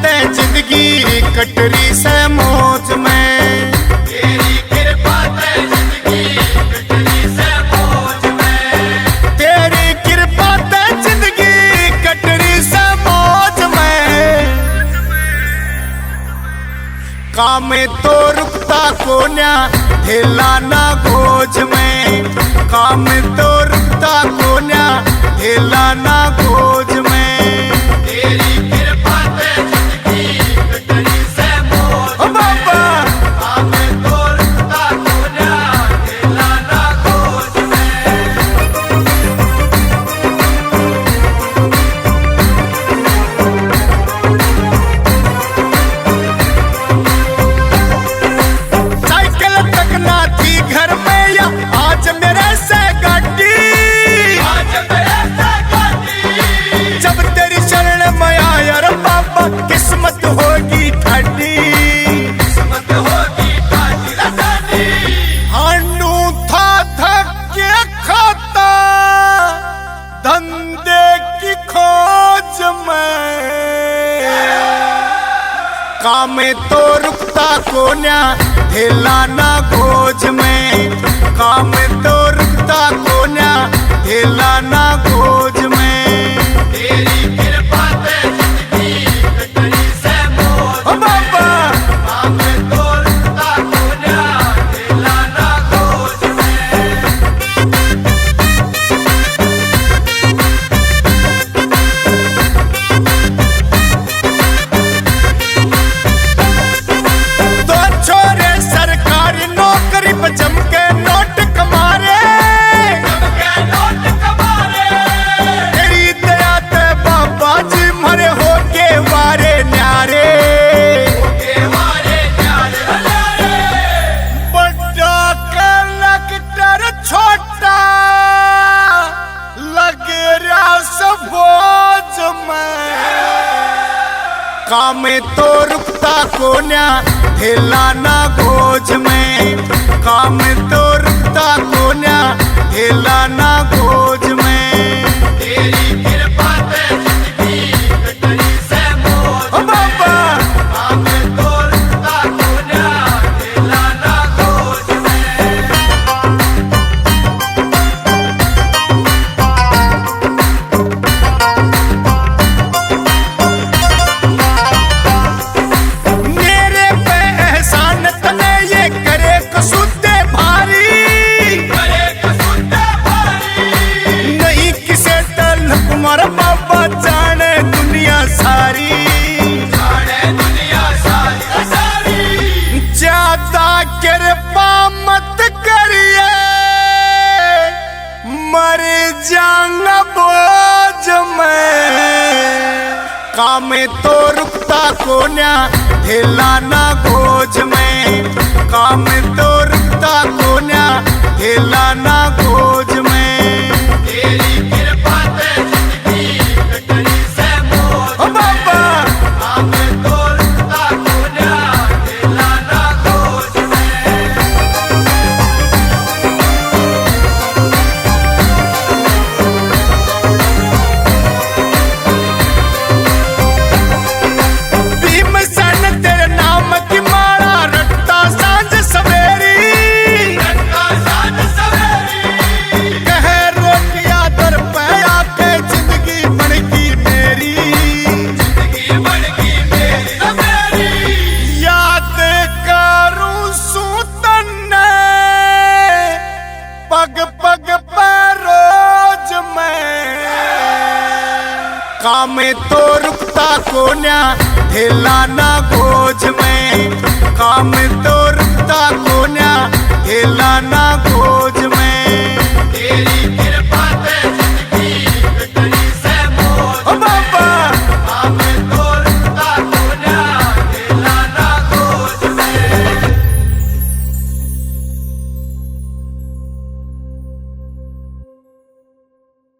ते जिंदगी कटरी से मौज में। तेरी कृपा ते जिंदगी कटरी से मौज में। तेरी कृपा ते जिंदगी कटरी से मौज में। काम तो रुकता कोन्या ढेला ना गोज में। काम तो रुकता कोन्या ढेला ना गोज में। तेरी कृपा ते जिंदगी कटरी से मौज में। बाबा काम तो रुकता कोन्या ढेला ना गोज में। साइकिल तक ना थी घर में या आज मेरे से गाड़ी। आज मेरे से गाड़ी। जब तेरी शरण में आया रे बाबा किस्मत होगी ठाडी। किस्मत होगी ठाडी रे ठाडी। हानू था धक्के खाता धंधे की खोज में। काम तो रुकता कोन्या ढेला ना गोज में। काम तो रुकता कोन्या ढेला ना गोज में। तेरी कृपा ते जिंदगी कटरी से मौज में। बाबा काम तो रुकता कोन्या ढेला ना गोज में। दो छोरे सरकारी नौकरी पर जम के नोट कमारे। सबके नोट कमारे। तेरी दया ते बाबा जी मरे हो के वारे न्यारे। के वारे न्यारे न्यारे। बड़ा कलेक्टर छोटा लगे रहा सब बोझ में। काम तो रुकता कोन्या ढेला ना गोज में। काम तो रुकता कोन्या ढेला ना गोज में। तेरी कृपा ते जिंदगी कटरी से मौज में। बाबा काम तो रुकता कोन्या ढेला ना गोज में। मेरे पे एहसान तने ये करे कसूते भारी। करे कसुते भारी। नहीं किसे तल कुमार बाबा जाने दुनिया सारी। जाने दुनिया सारी सारी। ज्यादा कृपा मत करिए मर जाऊंगा बोझ में। काम तो रुकता कोन्या ढेला ना गोज में। काम तो रुकता कोन्या ढेला ना गोज में। तेरी कृपा ते जिंदगी कटरी से मौज में। बाबा काम तो रुकता कोन्या ढेला ना गोज में। भीमसेन तेरे नाम की माला रटता सांझ सवेरी। रटता सांझ सवेरी। कह रोटिया दर पे आके जिंदगी बन गई मेरी। जिंदगी बन गई मेरी न मेरी। याद करूं सूतन पग पग पे रोज में। काम तो रुकता कोन्या ढेला ना गोज में। काम तो रुकता कोन्या ढेला ना गोज में। तेरी कृपा